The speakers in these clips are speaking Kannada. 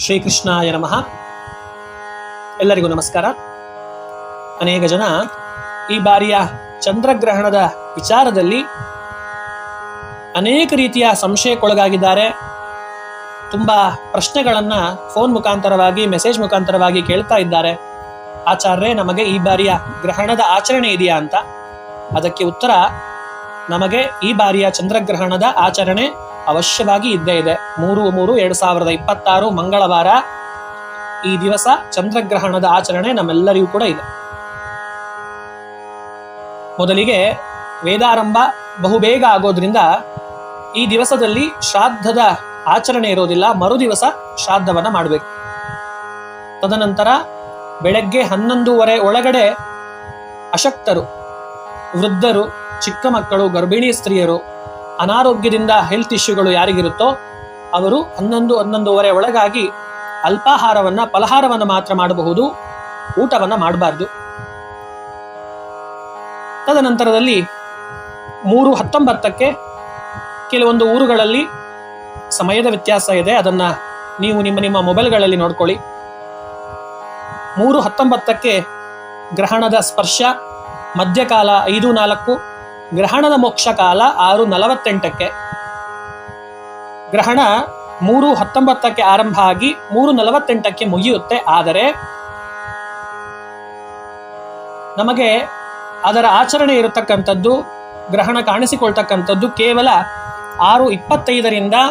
ಶ್ರೀಕೃಷ್ಣಾಯ ನಮಃ. ಎಲ್ಲರಿಗೂ ನಮಸ್ಕಾರ. ಅನೇಕ ಜನ ಈ ಬಾರಿಯ ಚಂದ್ರಗ್ರಹಣದ ವಿಚಾರದಲ್ಲಿ ಅನೇಕ ರೀತಿಯ ಸಂಶಯಕ್ಕೊಳಗಾಗಿದ್ದಾರೆ. ತುಂಬ ಪ್ರಶ್ನೆಗಳನ್ನು ಫೋನ್ ಮುಖಾಂತರವಾಗಿ, ಮೆಸೇಜ್ ಮುಖಾಂತರವಾಗಿ ಕೇಳ್ತಾ ಇದ್ದಾರೆ. ಆಚಾರ್ಯರೇ, ನಮಗೆ ಈ ಬಾರಿಯ ಗ್ರಹಣದ ಆಚರಣೆ ಇದೆಯಾ ಅಂತ. ಅದಕ್ಕೆ ಉತ್ತರ, ನಮಗೆ ಈ ಬಾರಿಯ ಚಂದ್ರಗ್ರಹಣದ ಆಚರಣೆ ಅವಶ್ಯವಾಗಿ ಇದ್ದೇ ಇದೆ. 3/3/2026 ಮಂಗಳವಾರ ಈ ದಿವಸ ಚಂದ್ರಗ್ರಹಣದ ಆಚರಣೆ ನಮ್ಮೆಲ್ಲರಿಗೂ ಕೂಡ ಇದೆ. ಮೊದಲಿಗೆ ವೇದಾರಂಭ ಬಹುಬೇಗ ಆಗೋದ್ರಿಂದ ಈ ದಿವಸದಲ್ಲಿ ಶ್ರಾದ್ದದ ಆಚರಣೆ ಇರೋದಿಲ್ಲ. ಮರುದಿವಸ ಶ್ರಾದ್ದವನ್ನ ಮಾಡಬೇಕು. ತದನಂತರ ಬೆಳಗ್ಗೆ 11:30 ಒಳಗಡೆ ಅಶಕ್ತರು, ವೃದ್ಧರು, ಚಿಕ್ಕ ಮಕ್ಕಳು, ಗರ್ಭಿಣಿ ಸ್ತ್ರೀಯರು, ಅನಾರೋಗ್ಯದಿಂದ ಹೆಲ್ತ್ ಇಶ್ಯೂಗಳು ಯಾರಿಗಿರುತ್ತೋ ಅವರು 11:30 ಒಳಗಾಗಿ ಅಲ್ಪಾಹಾರವನ್ನ, ಫಲಹಾರವನ್ನ ಮಾತ್ರ ಮಾಡಬಹುದು. ಊಟವನ್ನ ಮಾಡಬಾರ್ದು. ತದನಂತರದಲ್ಲಿ 3:19 ಕೆಲವೊಂದು ಊರುಗಳಲ್ಲಿ ಸಮಯದ ವ್ಯತ್ಯಾಸ ಇದೆ. ಅದನ್ನ ನೀವು ನಿಮ್ಮ ಮೊಬೈಲ್ಗಳಲ್ಲಿ ನೋಡ್ಕೊಳ್ಳಿ. 3:19 ಗ್ರಹಣದ ಸ್ಪರ್ಶ, ಮಧ್ಯಕಾಲ 5:04, ಗ್ರಹಣದ ಮೋಕ್ಷ ಕಾಲ 6:48. ಗ್ರಹಣ 3:19 ಆರಂಭ ಆಗಿ 3:48 ಮುಗಿಯುತ್ತೆ. ಆದರೆ ನಮಗೆ ಅದರ ಆಚರಣೆ ಇರತಕ್ಕಂಥದ್ದು, ಗ್ರಹಣ ಕಾಣಿಸಿಕೊಳ್ತಕ್ಕಂಥದ್ದು ಕೇವಲ 6:25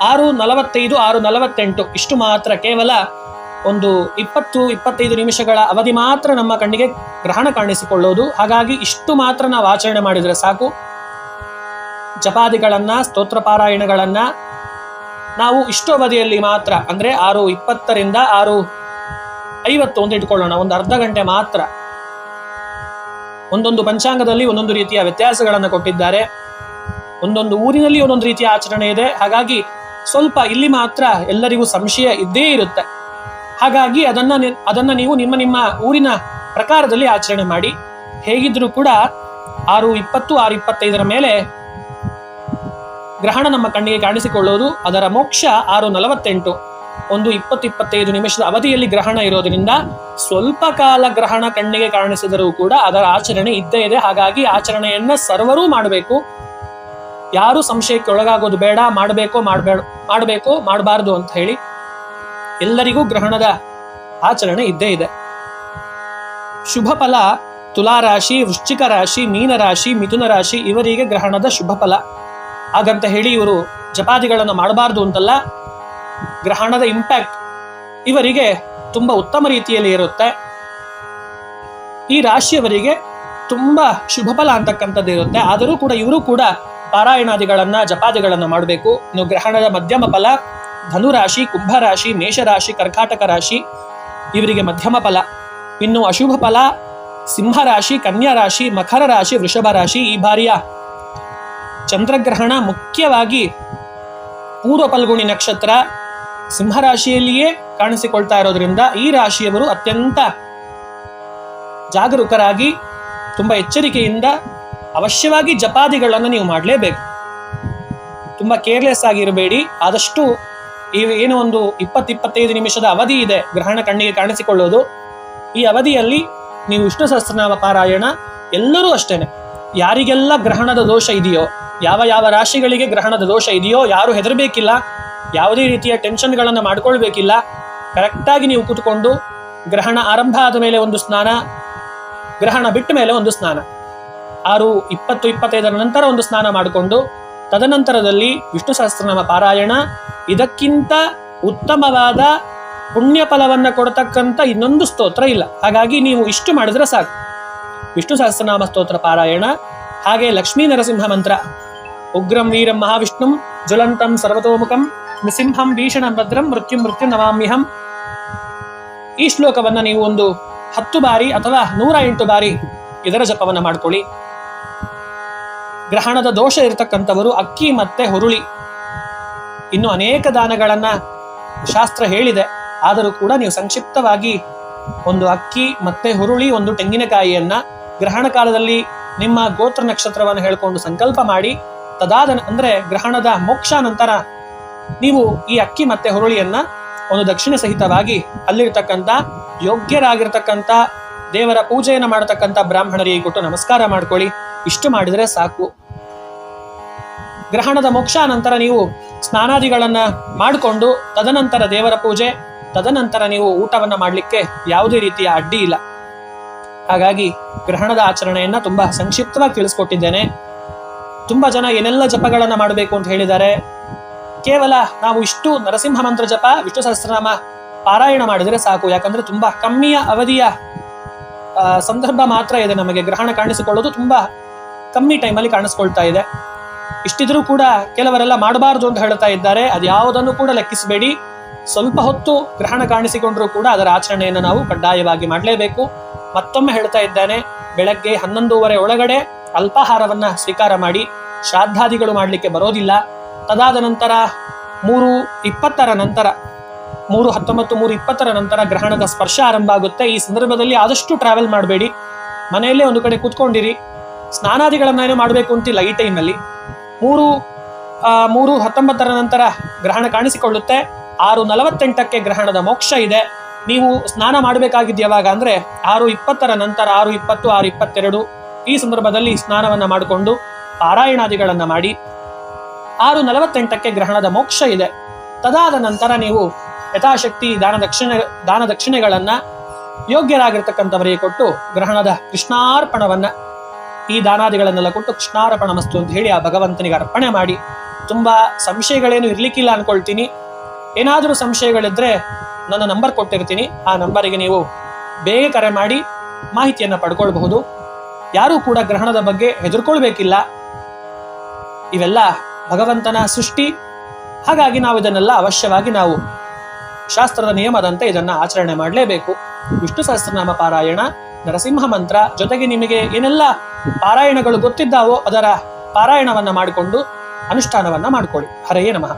6:45, 6:48 ಇಷ್ಟು ಮಾತ್ರ. ಕೇವಲ ಒಂದು 20-25 ನಿಮಿಷಗಳ ಅವಧಿ ಮಾತ್ರ ನಮ್ಮ ಕಣ್ಣಿಗೆ ಗ್ರಹಣ ಕಾಣಿಸಿಕೊಳ್ಳೋದು. ಹಾಗಾಗಿ ಇಷ್ಟು ಮಾತ್ರ ನಾವು ಆಚರಣೆ ಮಾಡಿದರೆ ಸಾಕು. ಜಪಾದಿಗಳನ್ನ, ಸ್ತೋತ್ರ ಪಾರಾಯಣಗಳನ್ನ ನಾವು ಇಷ್ಟು ಅವಧಿಯಲ್ಲಿ ಮಾತ್ರ, ಅಂದ್ರೆ 6:20 6:50 ಒಂದು ಇಟ್ಕೊಳ್ಳೋಣ, ಒಂದು ಅರ್ಧ ಗಂಟೆ ಮಾತ್ರ. ಒಂದೊಂದು ಪಂಚಾಂಗದಲ್ಲಿ ಒಂದೊಂದು ರೀತಿಯ ವ್ಯತ್ಯಾಸಗಳನ್ನು ಕೊಟ್ಟಿದ್ದಾರೆ. ಒಂದೊಂದು ಊರಿನಲ್ಲಿ ಒಂದೊಂದು ರೀತಿಯ ಆಚರಣೆ ಇದೆ. ಹಾಗಾಗಿ ಸ್ವಲ್ಪ ಇಲ್ಲಿ ಮಾತ್ರ ಎಲ್ಲರಿಗೂ ಸಂಶಯ ಇದ್ದೇ ಇರುತ್ತೆ. ಹಾಗಾಗಿ ಅದನ್ನ ನೀವು ನಿಮ್ಮ ಊರಿನ ಪ್ರಕಾರದಲ್ಲಿ ಆಚರಣೆ ಮಾಡಿ. ಹೇಗಿದ್ರೂ ಕೂಡ 6:20 6:25 ಮೇಲೆ ಗ್ರಹಣ ನಮ್ಮ ಕಣ್ಣಿಗೆ ಕಾಣಿಸಿಕೊಳ್ಳೋದು. ಅದರ ಮೋಕ್ಷ 6:48, ಒಂದು 20-25 ನಿಮಿಷದ ಅವಧಿಯಲ್ಲಿ ಗ್ರಹಣ ಇರೋದ್ರಿಂದ ಸ್ವಲ್ಪ ಕಾಲ ಗ್ರಹಣ ಕಣ್ಣಿಗೆ ಕಾಣಿಸಿದರೂ ಕೂಡ ಅದರ ಆಚರಣೆ ಇದ್ದೇ ಇದೆ. ಹಾಗಾಗಿ ಆಚರಣೆಯನ್ನ ಸರ್ವರೂ ಮಾಡಬೇಕು. ಯಾರು ಸಂಶಯಕ್ಕೆ ಒಳಗಾಗೋದು ಬೇಡ. ಮಾಡಬೇಕೋ ಮಾಡಬಾರ್ದು ಅಂತ ಹೇಳಿ ಎಲ್ಲರಿಗೂ ಗ್ರಹಣದ ಆಚರಣೆ ಇದ್ದೇ ಇದೆ. ಶುಭ ಫಲ ತುಲಾರಾಶಿ, ವೃಶ್ಚಿಕ ರಾಶಿ, ಮೀನರಾಶಿ, ಮಿಥುನ ರಾಶಿ ಇವರಿಗೆ ಗ್ರಹಣದ ಶುಭ ಫಲ. ಹಾಗಂತ ಹೇಳಿ ಇವರು ಜಪಾದಿಗಳನ್ನು ಮಾಡಬಾರ್ದು ಅಂತಲ್ಲ. ಗ್ರಹಣದ ಇಂಪ್ಯಾಕ್ಟ್ ಇವರಿಗೆ ತುಂಬಾ ಉತ್ತಮ ರೀತಿಯಲ್ಲಿ ಇರುತ್ತೆ. ಈ ರಾಶಿಯವರಿಗೆ ತುಂಬಾ ಶುಭ ಫಲ ಅಂತಕ್ಕಂಥದ್ದು ಇರುತ್ತೆ. ಆದರೂ ಕೂಡ ಇವರು ಕೂಡ ಪಾರಾಯಣಾದಿಗಳನ್ನ, ಜಪಾದಿಗಳನ್ನ ಮಾಡಬೇಕು. ಇನ್ನು ಗ್ರಹಣದ ಮಧ್ಯಮ ಫಲ ಧನುರಾಶಿ, ಕುಂಭರಾಶಿ, ಮೇಷರಾಶಿ, ಕರ್ಕಾಟಕ ರಾಶಿ ಇವರಿಗೆ ಮಧ್ಯಮ ಫಲ. ಇನ್ನು ಅಶುಭ ಫಲ ಸಿಂಹರಾಶಿ, ಕನ್ಯಾ ರಾಶಿ, ಮಕರ ರಾಶಿ, ವೃಷಭ ರಾಶಿ. ಈ ಬಾರಿಯ ಚಂದ್ರಗ್ರಹಣ ಮುಖ್ಯವಾಗಿ ಪೂರ್ವ ಫಲ್ಗುಣಿ ನಕ್ಷತ್ರ ಸಿಂಹರಾಶಿಯಲ್ಲಿಯೇ ಕಾಣಿಸಿಕೊಳ್ತಾ ಇರೋದ್ರಿಂದ ಈ ರಾಶಿಯವರು ಅತ್ಯಂತ ಜಾಗರೂಕರಾಗಿ, ತುಂಬಾ ಎಚ್ಚರಿಕೆಯಿಂದ ಅವಶ್ಯವಾಗಿ ಜಪಾದಿಗಳನ್ನು ನೀವು ಮಾಡಲೇಬೇಕು. ತುಂಬಾ ಕೇರ್ಲೆಸ್ ಆಗಿರಬೇಡಿ. ಆದಷ್ಟು ಏನು ಒಂದು 20-25 ನಿಮಿಷದ ಅವಧಿ ಇದೆ ಗ್ರಹಣ ಕಣ್ಣಿಗೆ ಕಾಣಿಸಿಕೊಳ್ಳೋದು. ಈ ಅವಧಿಯಲ್ಲಿ ನೀವು ವಿಷ್ಣು ಸಹಸ್ರನಾಮ ಪಾರಾಯಣ, ಎಲ್ಲರೂ ಅಷ್ಟೇನೆ, ಯಾರಿಗೆಲ್ಲ ಗ್ರಹಣದ ದೋಷ ಇದೆಯೋ, ಯಾವ ರಾಶಿಗಳಿಗೆ ಗ್ರಹಣದ ದೋಷ ಇದೆಯೋ ಯಾರು ಹೆದರಬೇಕಿಲ್ಲ. ಯಾವುದೇ ರೀತಿಯ ಟೆನ್ಷನ್ಗಳನ್ನು ಮಾಡ್ಕೊಳ್ಬೇಕಿಲ್ಲ. ಕರೆಕ್ಟಾಗಿ ನೀವು ಕೂತ್ಕೊಂಡು ಗ್ರಹಣ ಆರಂಭ ಆದ ಮೇಲೆ ಒಂದು ಸ್ನಾನ, ಗ್ರಹಣ ಬಿಟ್ಟ ಮೇಲೆ ಒಂದು ಸ್ನಾನ, 6:20-25 ನಂತರ ಒಂದು ಸ್ನಾನ ಮಾಡಿಕೊಂಡು ತದನಂತರದಲ್ಲಿ ವಿಷ್ಣು ಸಹಸ್ರನಾಮ ಪಾರಾಯಣ. ಇದಕ್ಕಿಂತ ಉತ್ತಮವಾದ ಪುಣ್ಯ ಫಲವನ್ನ ಕೊಡತಕ್ಕಂಥ ಇನ್ನೊಂದು ಸ್ತೋತ್ರ ಇಲ್ಲ. ಹಾಗಾಗಿ ನೀವು ಇಷ್ಟು ಮಾಡಿದ್ರೆ ಸಾಕು. ವಿಷ್ಣು ಸಹಸ್ರನಾಮ ಸ್ತೋತ್ರ ಪಾರಾಯಣ, ಹಾಗೆ ಲಕ್ಷ್ಮೀ ನರಸಿಂಹ ಮಂತ್ರ, ಉಗ್ರಂ ವೀರಂ ಮಹಾವಿಷ್ಣುಂ ಜ್ವಲಂತಂ ಸರ್ವತೋಮುಖಂ ನೃಸಿಂಹಂ ಭೀಷಣಂ ಭದ್ರಂ ಮೃತ್ಯುಂ ನಮಾಮ್ಯಹಂ. ಈ ಶ್ಲೋಕವನ್ನ ನೀವು ಒಂದು 10 ಬಾರಿ ಅಥವಾ 108 ಬಾರಿ ಇದರ ಜಪವನ್ನ ಮಾಡ್ಕೊಳ್ಳಿ. ಗ್ರಹಣದ ದೋಷ ಇರತಕ್ಕಂಥವರು ಅಕ್ಕಿ ಮತ್ತೆ ಹುರುಳಿ, ಇನ್ನು ಅನೇಕ ದಾನಗಳನ್ನ ಶಾಸ್ತ್ರ ಹೇಳಿದೆ. ಆದರೂ ಕೂಡ ನೀವು ಸಂಕ್ಷಿಪ್ತವಾಗಿ ಒಂದು ಅಕ್ಕಿ ಮತ್ತೆ ಹುರುಳಿ, ಒಂದು ತೆಂಗಿನಕಾಯಿಯನ್ನ ಗ್ರಹಣ ಕಾಲದಲ್ಲಿ ನಿಮ್ಮ ಗೋತ್ರ ನಕ್ಷತ್ರವನ್ನು ಹೇಳ್ಕೊಂಡು ಸಂಕಲ್ಪ ಮಾಡಿ, ತದಾದ ಅಂದ್ರೆ ಗ್ರಹಣದ ಮೋಕ್ಷ ನಂತರ ನೀವು ಈ ಅಕ್ಕಿ ಮತ್ತೆ ಹುರುಳಿಯನ್ನ ಒಂದು ದಕ್ಷಿಣೆ ಸಹಿತವಾಗಿ ಅಲ್ಲಿರ್ತಕ್ಕಂಥ ಯೋಗ್ಯರಾಗಿರ್ತಕ್ಕಂಥ ದೇವರ ಪೂಜೆಯನ್ನು ಮಾಡತಕ್ಕಂಥ ಬ್ರಾಹ್ಮಣರಿಗೆ ಕೊಟ್ಟು ನಮಸ್ಕಾರ ಮಾಡ್ಕೊಳ್ಳಿ. ಇಷ್ಟು ಮಾಡಿದರೆ ಸಾಕು. ಗ್ರಹಣದ ಮೋಕ್ಷ ನಂತರ ನೀವು ಸ್ನಾನಾದಿಗಳನ್ನ ಮಾಡಿಕೊಂಡು ತದನಂತರ ದೇವರ ಪೂಜೆ, ತದನಂತರ ನೀವು ಊಟವನ್ನ ಮಾಡಲಿಕ್ಕೆ ಯಾವುದೇ ರೀತಿಯ ಅಡ್ಡಿ ಇಲ್ಲ. ಹಾಗಾಗಿ ಗ್ರಹಣದ ಆಚರಣೆಯನ್ನ ತುಂಬಾ ಸಂಕ್ಷಿಪ್ತವಾಗಿ ತಿಳಿಸ್ಕೊಟ್ಟಿದ್ದೇನೆ. ತುಂಬಾ ಜನ ಏನೆಲ್ಲ ಜಪಗಳನ್ನ ಮಾಡಬೇಕು ಅಂತ ಹೇಳಿದ್ದಾರೆ. ಕೇವಲ ನಾವು ಇಷ್ಟು ನರಸಿಂಹ ಮಂತ್ರ ಜಪ, ವಿಷ್ಣು ಸಹಸ್ರನಾಮ ಪಾರಾಯಣ ಮಾಡಿದರೆ ಸಾಕು. ಯಾಕಂದ್ರೆ ತುಂಬಾ ಕಮ್ಮಿಯ ಅವಧಿಯ ಸಂದರ್ಭ ಮಾತ್ರ ಇದೆ. ನಮಗೆ ಗ್ರಹಣ ಕಾಣಿಸಿಕೊಳ್ಳೋದು ತುಂಬಾ ಕಮ್ಮಿ ಟೈಮಲ್ಲಿ ಕಾಣಿಸ್ಕೊಳ್ತಾ ಇದೆ. ಇಷ್ಟಿದ್ರೂ ಕೂಡ ಕೆಲವರೆಲ್ಲ ಮಾಡಬಾರದು ಅಂತ ಹೇಳ್ತಾ ಇದ್ದಾರೆ. ಅದ್ಯಾವುದನ್ನು ಕೂಡ ಲೆಕ್ಕಿಸಬೇಡಿ. ಸ್ವಲ್ಪ ಹೊತ್ತು ಗ್ರಹಣ ಕಾಣಿಸಿಕೊಂಡ್ರೂ ಕೂಡ ಅದರ ಆಚರಣೆಯನ್ನು ನಾವು ಕಡ್ಡಾಯವಾಗಿ ಮಾಡಲೇಬೇಕು. ಮತ್ತೊಮ್ಮೆ ಹೇಳ್ತಾ ಇದ್ದೇನೆ, ಬೆಳಗ್ಗೆ 11:30 ಒಳಗಡೆ ಅಲ್ಪಾಹಾರವನ್ನ ಸ್ವೀಕಾರ ಮಾಡಿ. ಶ್ರಾದ್ದಾದಿಗಳು ಮಾಡಲಿಕ್ಕೆ ಬರೋದಿಲ್ಲ. ತದಾದ ನಂತರ 3:20 ನಂತರ 3:19 ನಂತರ ಗ್ರಹಣದ ಸ್ಪರ್ಶ ಆರಂಭ ಆಗುತ್ತೆ. ಈ ಸಂದರ್ಭದಲ್ಲಿ ಆದಷ್ಟು ಟ್ರಾವೆಲ್ ಮಾಡಬೇಡಿ, ಮನೆಯಲ್ಲೇ ಒಂದು ಕಡೆ ಕೂತ್ಕೊಂಡಿರಿ. ಸ್ನಾನಾದಿಗಳನ್ನ ಏನೋ ಮಾಡಬೇಕು ಅಂತಿಲ್ಲ ಈ ಟೈಮಲ್ಲಿ. 3:19 ನಂತರ ಗ್ರಹಣ ಕಾಣಿಸಿಕೊಳ್ಳುತ್ತೆ. 6:48 ಗ್ರಹಣದ ಮೋಕ್ಷ ಇದೆ. ನೀವು ಸ್ನಾನ ಮಾಡಬೇಕಾಗಿದ್ದು ಯಾವಾಗ ಅಂದ್ರೆ 6:20 ನಂತರ, 6:20, 6:22 ಈ ಸಂದರ್ಭದಲ್ಲಿ ಸ್ನಾನವನ್ನ ಮಾಡಿಕೊಂಡು ಪಾರಾಯಣಾದಿಗಳನ್ನ ಮಾಡಿ 6:48 ಗ್ರಹಣದ ಮೋಕ್ಷ ಇದೆ. ತದಾದ ನಂತರ ನೀವು ಯಥಾಶಕ್ತಿ ದಾನ ದಕ್ಷಿಣೆಗಳನ್ನ ಯೋಗ್ಯರಾಗಿರ್ತಕ್ಕಂಥವರಿಗೆ ಕೊಟ್ಟು ಗ್ರಹಣದ ಕೃಷ್ಣಾರ್ಪಣವನ್ನ, ಈ ದಾನಾದಿಗಳನ್ನೆಲ್ಲ ಕೊಟ್ಟು ಕೃಷ್ಣಾರ್ಪಣ ಮಸ್ತು ಅಂತ ಹೇಳಿ ಆ ಭಗವಂತನಿಗೆ ಅರ್ಪಣೆ ಮಾಡಿ. ತುಂಬಾ ಸಂಶಯಗಳೇನು ಇರ್ಲಿಕ್ಕಿಲ್ಲ ಅನ್ಕೊಳ್ತೀನಿ. ಏನಾದರೂ ಸಂಶಯಗಳಿದ್ರೆ ನನ್ನ ನಂಬರ್ ಕೊಟ್ಟಿರ್ತೀನಿ. ಆ ನಂಬರಿಗೆ ನೀವು ಬೇಗ ಕರೆ ಮಾಡಿ ಮಾಹಿತಿಯನ್ನ ಪಡ್ಕೊಳ್ಬಹುದು. ಯಾರೂ ಕೂಡ ಗ್ರಹಣದ ಬಗ್ಗೆ ಹೆದರ್ಕೊಳ್ಬೇಕಿಲ್ಲ. ಇವೆಲ್ಲ ಭಗವಂತನ ಸೃಷ್ಟಿ. ಹಾಗಾಗಿ ನಾವು ಇದನ್ನೆಲ್ಲ ಅವಶ್ಯವಾಗಿ ನಾವು ಶಾಸ್ತ್ರದ ನಿಯಮದಂತೆ ಇದನ್ನ ಆಚರಣೆ ಮಾಡಲೇಬೇಕು. ವಿಷ್ಣು ಸಹಸ್ರನಾಮ ಪಾರಾಯಣ, ನರಸಿಂಹ ಮಂತ್ರ ಜೊತೆಗೆ ನಿಮಗೆ ಏನೆಲ್ಲ ಪಾರಾಯಣಗಳು ಗೊತ್ತಿದ್ದಾವೋ ಅದರ ಪಾರಾಯಣವನ್ನ ಮಾಡಿಕೊಂಡು ಅನುಷ್ಠಾನವನ್ನ ಮಾಡಿಕೊಳ್ಳಿ. ಹರೆಯೇ ನಮಃ.